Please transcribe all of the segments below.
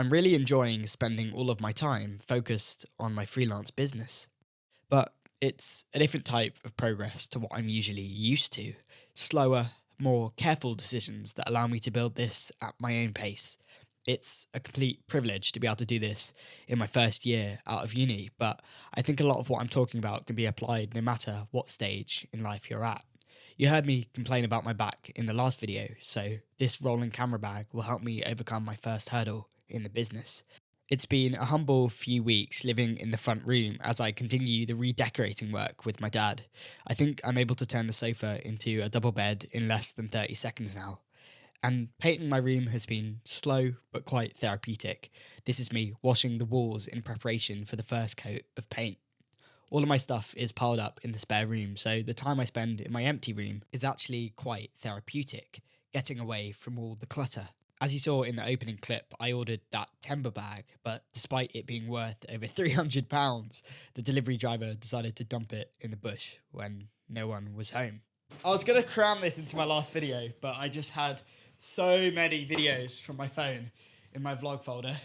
I'm really enjoying spending all of my time focused on my freelance business. But it's a different type of progress to what I'm usually used to. Slower, more careful decisions that allow me to build this at my own pace. It's a complete privilege to be able to do this in my first year out of uni, but I think a lot of what I'm talking about can be applied no matter what stage in life you're at. You heard me complain about my back in the last video, so this rolling camera bag will help me overcome my first hurdle in the business. It's been a humble few weeks living in the front room as I continue the redecorating work with my dad. I think I'm able to turn the sofa into a double bed in less than 30 seconds now. And painting my room has been slow but quite therapeutic. This is me washing the walls in preparation for the first coat of paint. All of my stuff is piled up in the spare room, so the time I spend in my empty room is actually quite therapeutic, getting away from all the clutter. As you saw in the opening clip, I ordered that timber bag, but despite it being worth over £300, the delivery driver decided to dump it in the bush when no one was home. I was going to cram this into my last video, but I just had so many videos from my phone in my vlog folder.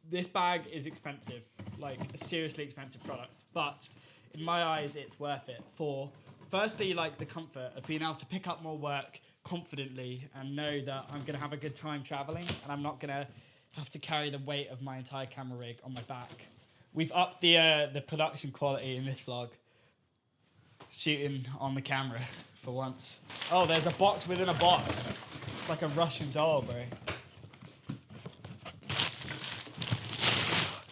This bag is expensive, like a seriously expensive product, but in my eyes it's worth it for, firstly, like the comfort of being able to pick up more work confidently and know that I'm going to have a good time travelling and I'm not going to have to carry the weight of my entire camera rig on my back. We've upped the production quality in this vlog, shooting on the camera for once. Oh, there's a box within a box. It's like a Russian doll, bro.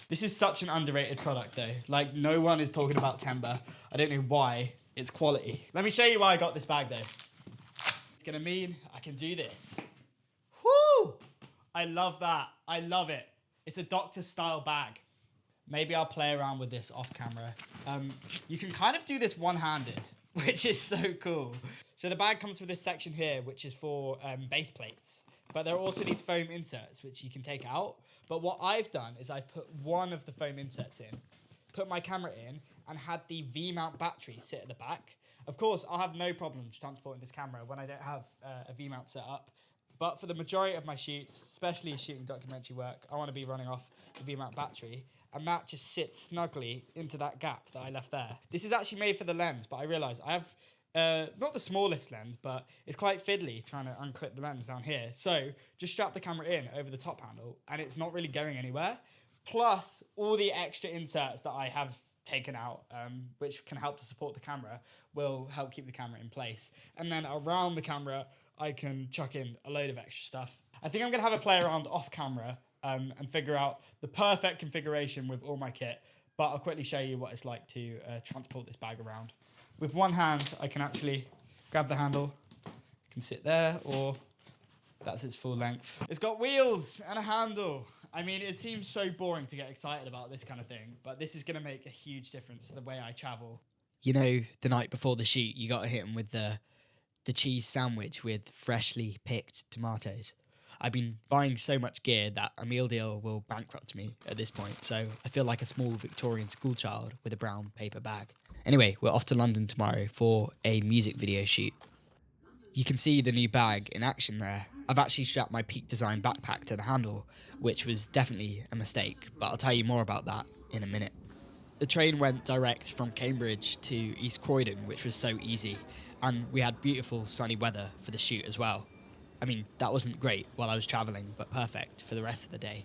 This is such an underrated product though. Like, no one is talking about timber. I don't know why. It's quality. Let me show you why I got this bag though. It's gonna mean I can do this. Woo! I love that. I love it. It's a doctor style bag. Maybe I'll play around with this off camera. You can kind of do this one-handed, which is so cool. So the bag comes with this section here, which is for base plates. But there are also these foam inserts, which you can take out. But what I've done is I've put one of the foam inserts in, put my camera in, and had the V-mount battery sit at the back. Of course, I'll have no problems transporting this camera when I don't have a V-mount set up. But for the majority of my shoots, especially shooting documentary work, I want to be running off the V-mount battery. And that just sits snugly into that gap that I left there. This is actually made for the lens, but I realise I have not the smallest lens, but it's quite fiddly trying to unclip the lens down here. So just strap the camera in over the top handle and it's not really going anywhere. Plus all the extra inserts that I have taken out, which can help to support the camera, will help keep the camera in place. And then around the camera, I can chuck in a load of extra stuff. I think I'm going to have a play around off camera and figure out the perfect configuration with all my kit, but I'll quickly show you what it's like to transport this bag around. With one hand, I can actually grab the handle, it can sit there, or that's its full length. It's got wheels and a handle. I mean, it seems so boring to get excited about this kind of thing, but this is going to make a huge difference to the way I travel. You know, the night before the shoot, you got to hit them with the cheese sandwich with freshly picked tomatoes. I've been buying so much gear that a meal deal will bankrupt me at this point, so I feel like a small Victorian schoolchild with a brown paper bag. Anyway, we're off to London tomorrow for a music video shoot. You can see the new bag in action there. I've actually strapped my Peak Design backpack to the handle, which was definitely a mistake, but I'll tell you more about that in a minute. The train went direct from Cambridge to East Croydon, which was so easy, and we had beautiful sunny weather for the shoot as well. I mean, that wasn't great while I was travelling, but perfect for the rest of the day.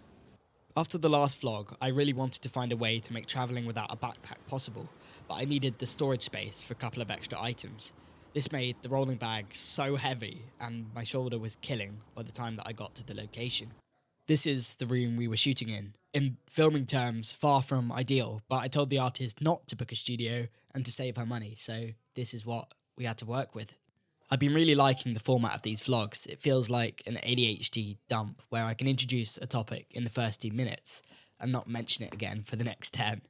After the last vlog, I really wanted to find a way to make travelling without a backpack possible, but I needed the storage space for a couple of extra items. This made the rolling bag so heavy, and my shoulder was killing by the time that I got to the location. This is the room we were shooting in. In filming terms, far from ideal, but I told the artist not to book a studio and to save her money, so this is what we had to work with. I've been really liking the format of these vlogs. It feels like an ADHD dump where I can introduce a topic in the first 2 minutes and not mention it again for the next 10.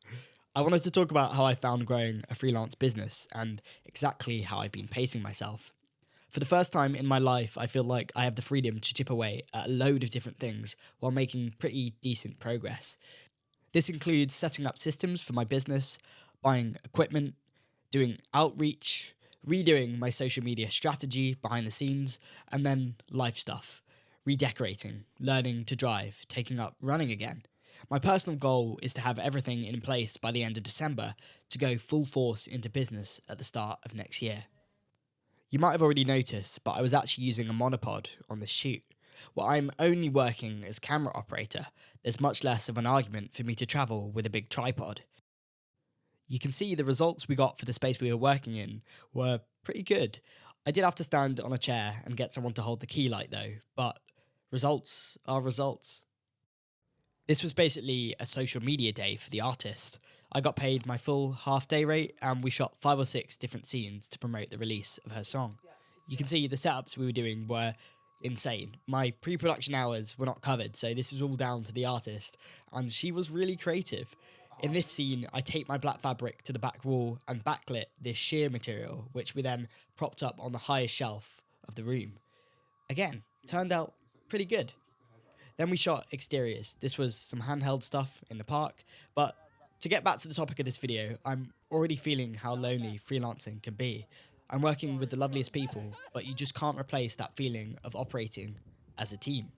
I wanted to talk about how I found growing a freelance business and exactly how I've been pacing myself. For the first time in my life, I feel like I have the freedom to chip away at a load of different things while making pretty decent progress. This includes setting up systems for my business, buying equipment, doing outreach, redoing my social media strategy behind the scenes, and then life stuff. redecorating, learning to drive, taking up running again. My personal goal is to have everything in place by the end of December to go full force into business at the start of next year. You might have already noticed, but I was actually using a monopod on this shoot. While I'm only working as camera operator, there's much less of an argument for me to travel with a big tripod. You can see the results we got for the space we were working in were pretty good. I did have to stand on a chair and get someone to hold the key light though, but results are results. This was basically a social media day for the artist. I got paid my full half-day rate and we shot 5 or 6 different scenes to promote the release of her song. You can see the setups we were doing were insane. My pre-production hours were not covered, so this is all down to the artist, and she was really creative. In this scene, I taped my black fabric to the back wall and backlit this sheer material, which we then propped up on the highest shelf of the room. Again, turned out pretty good. Then we shot exteriors. This was some handheld stuff in the park, but to get back to the topic of this video, I'm already feeling how lonely freelancing can be. I'm working with the loveliest people, but you just can't replace that feeling of operating as a team.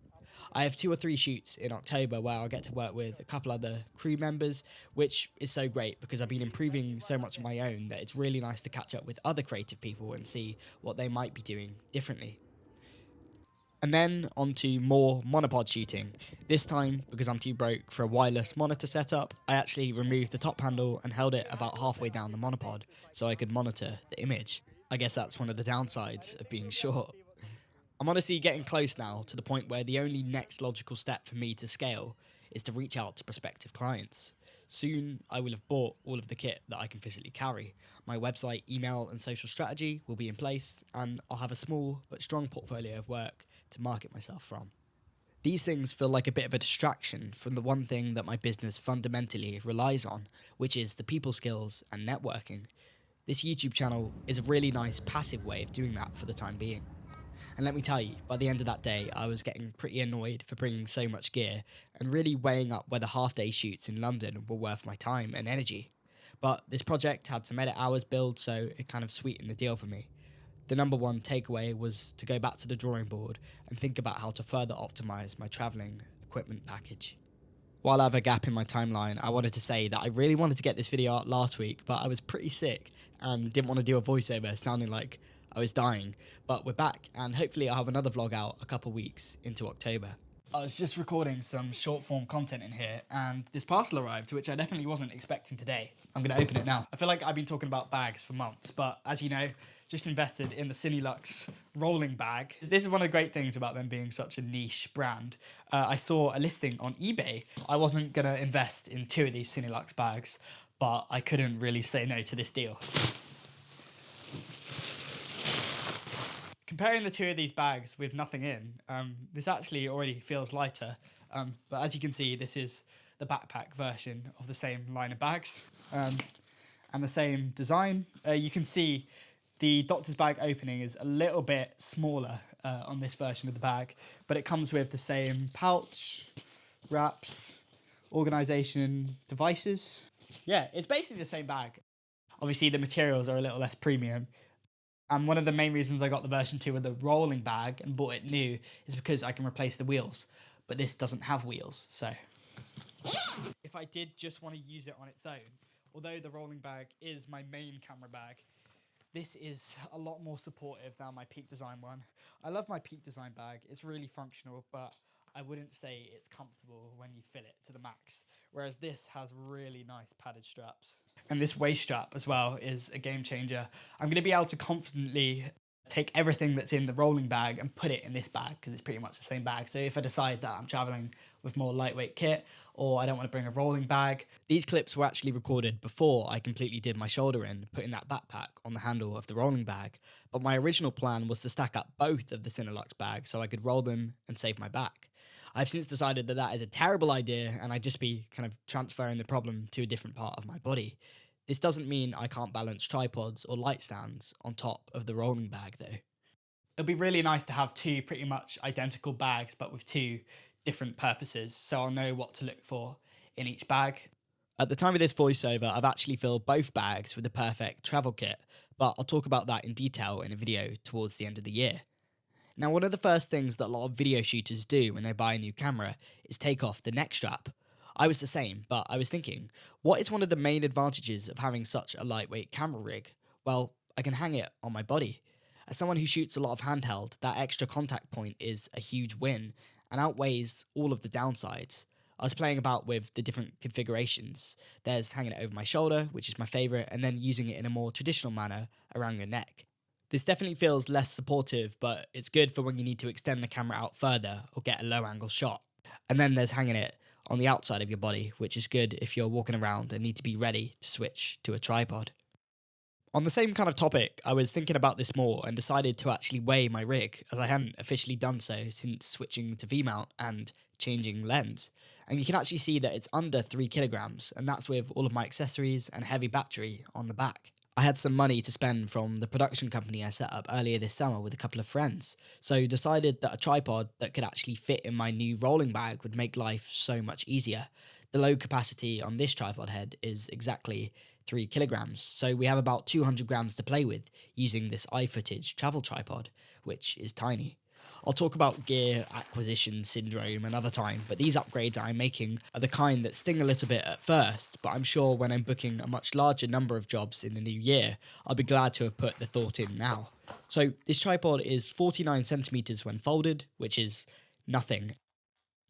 I have 2 or 3 shoots in October where I'll get to work with a couple other crew members, which is so great because I've been improving so much on my own that it's really nice to catch up with other creative people and see what they might be doing differently. And then on to more monopod shooting. This time, because I'm too broke for a wireless monitor setup, I actually removed the top handle and held it about halfway down the monopod so I could monitor the image. I guess that's one of the downsides of being short. I'm honestly getting close now to the point where the only next logical step for me to scale is to reach out to prospective clients. Soon, I will have bought all of the kit that I can physically carry. My website, email and social strategy will be in place, and I'll have a small but strong portfolio of work to market myself from. These things feel like a bit of a distraction from the one thing that my business fundamentally relies on, which is the people skills and networking. This YouTube channel is a really nice passive way of doing that for the time being. And let me tell you, by the end of that day, I was getting pretty annoyed for bringing so much gear and really weighing up whether half-day shoots in London were worth my time and energy. But this project had some edit hours billed, so it kind of sweetened the deal for me. The number one takeaway was to go back to the drawing board and think about how to further optimise my travelling equipment package. While I have a gap in my timeline, I wanted to say that I really wanted to get this video out last week, but I was pretty sick and didn't want to do a voiceover sounding like I was dying. But we're back, and hopefully I'll have another vlog out a couple weeks into October. I was just recording some short form content in here, and this parcel arrived, which I definitely wasn't expecting today. I'm going to open it now. I feel like I've been talking about bags for months, but as you know, just invested in the Cinelux rolling bag. This is one of the great things about them being such a niche brand. I saw a listing on eBay. I wasn't going to invest in 2 of these Cinelux bags, but I couldn't really say no to this deal. Comparing the 2 of these bags with nothing in, this actually already feels lighter, but as you can see, this is the backpack version of the same line of bags, and the same design. You can see the doctor's bag opening is a little bit smaller on this version of the bag, but it comes with the same pouch, wraps, organisation devices. Yeah, it's basically the same bag. Obviously, the materials are a little less premium. And one of the main reasons I got the version 2 of the rolling bag and bought it new is because I can replace the wheels. But this doesn't have wheels, so. If I did just want to use it on its own, although the rolling bag is my main camera bag, this is a lot more supportive than my Peak Design one. I love my Peak Design bag. It's really functional, but I wouldn't say it's comfortable when you fill it to the max, whereas this has really nice padded straps. And this waist strap as well is a game changer. I'm going to be able to confidently take everything that's in the rolling bag and put it in this bag because it's pretty much the same bag. So if I decide that I'm traveling with more lightweight kit or I don't want to bring a rolling bag. These clips were actually recorded before I completely did my shoulder in, putting that backpack on the handle of the rolling bag. But my original plan was to stack up both of the Cinelux bags so I could roll them and save my back. I've since decided that that is a terrible idea and I'd just be kind of transferring the problem to a different part of my body. This doesn't mean I can't balance tripods or light stands on top of the rolling bag though. It'll be really nice to have 2 pretty much identical bags but with 2 different purposes, so I'll know what to look for in each bag. At the time of this voiceover, I've actually filled both bags with the perfect travel kit, but I'll talk about that in detail in a video towards the end of the year. Now, one of the first things that a lot of video shooters do when they buy a new camera is take off the neck strap. I was the same, but I was thinking, what is one of the main advantages of having such a lightweight camera rig? Well, I can hang it on my body. As someone who shoots a lot of handheld, that extra contact point is a huge win and outweighs all of the downsides. I was playing about with the different configurations. There's hanging it over my shoulder, which is my favourite, and then using it in a more traditional manner around your neck. This definitely feels less supportive, but it's good for when you need to extend the camera out further or get a low angle shot. And then there's hanging it on the outside of your body, which is good if you're walking around and need to be ready to switch to a tripod. On the same kind of topic, I was thinking about this more and decided to actually weigh my rig, as I hadn't officially done so since switching to V-mount and changing lens. And you can actually see that it's under 3 kilograms, and that's with all of my accessories and heavy battery on the back. I had some money to spend from the production company I set up earlier this summer with a couple of friends, so decided that a tripod that could actually fit in my new rolling bag would make life so much easier. The load capacity on this tripod head is exactly 3 kilograms, so we have about 200 grams to play with using this iFootage travel tripod, which is tiny. I'll talk about gear acquisition syndrome another time, but these upgrades I'm making are the kind that sting a little bit at first, but I'm sure when I'm booking a much larger number of jobs in the new year, I'll be glad to have put the thought in now. So this tripod is 49 centimeters when folded, which is nothing.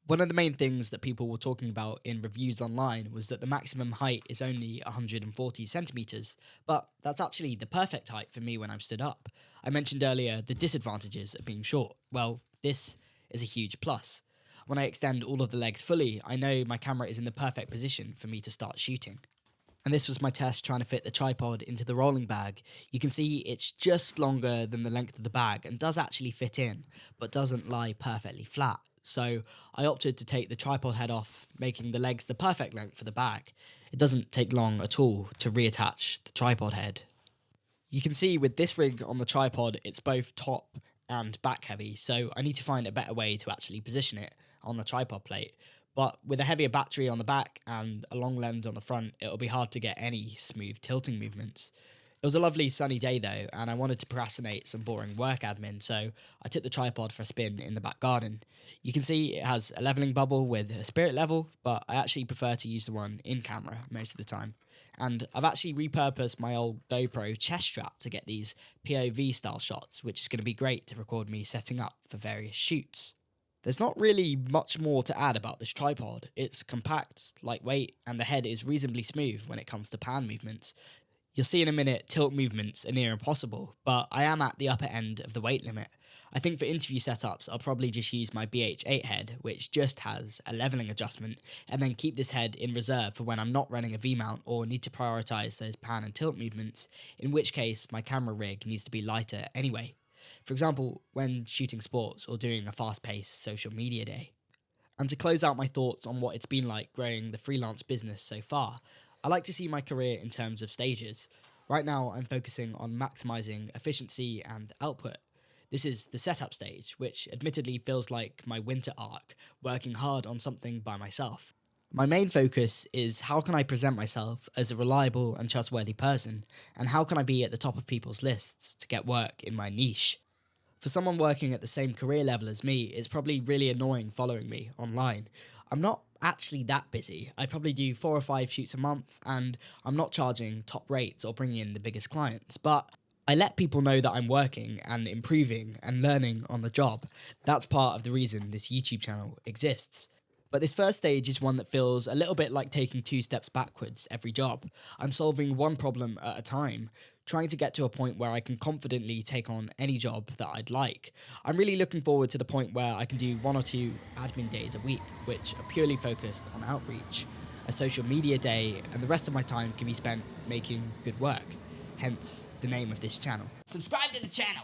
One of the main things that people were talking about in reviews online was that the maximum height is only 140 centimeters, but that's actually the perfect height for me when I'm stood up. I mentioned earlier the disadvantages of being short. Well, this is a huge plus. When I extend all of the legs fully, I know my camera is in the perfect position for me to start shooting. And this was my test trying to fit the tripod into the rolling bag. You can see it's just longer than the length of the bag and does actually fit in, but doesn't lie perfectly flat. So I opted to take the tripod head off, making the legs the perfect length for the bag. It doesn't take long at all to reattach the tripod head. You can see with this rig on the tripod, it's both top and back heavy, so I need to find a better way to actually position it on the tripod plate. But with a heavier battery on the back and a long lens on the front, it'll be hard to get any smooth tilting movements. It was a lovely sunny day though, and I wanted to procrastinate some boring work admin, so I took the tripod for a spin in the back garden. You can see it has a leveling bubble with a spirit level, but I actually prefer to use the one in camera most of the time. And I've actually repurposed my old GoPro chest strap to get these POV style shots, which is going to be great to record me setting up for various shoots. There's not really much more to add about this tripod. It's compact, lightweight, and the head is reasonably smooth when it comes to pan movements. You'll see in a minute tilt movements are near impossible, but I am at the upper end of the weight limit. I think for interview setups, I'll probably just use my BH8 head, which just has a leveling adjustment, and then keep this head in reserve for when I'm not running a V-mount or need to prioritise those pan and tilt movements, in which case my camera rig needs to be lighter anyway. For example, when shooting sports or doing a fast-paced social media day. And to close out my thoughts on what it's been like growing the freelance business so far, I like to see my career in terms of stages. Right now, I'm focusing on maximising efficiency and output. This is the setup stage, which admittedly feels like my winter arc, working hard on something by myself. My main focus is how can I present myself as a reliable and trustworthy person, and how can I be at the top of people's lists to get work in my niche. For someone working at the same career level as me, it's probably really annoying following me online. I'm not actually that busy. I probably do 4 or 5 shoots a month, and I'm not charging top rates or bringing in the biggest clients, but I let people know that I'm working and improving and learning on the job. That's part of the reason this YouTube channel exists. But this first stage is one that feels a little bit like taking 2 steps backwards every job. I'm solving one problem at a time, trying to get to a point where I can confidently take on any job that I'd like. I'm really looking forward to the point where I can do 1 or 2 admin days a week, which are purely focused on outreach, a social media day, and the rest of my time can be spent making good work. Hence the name of this channel. Subscribe to the channel!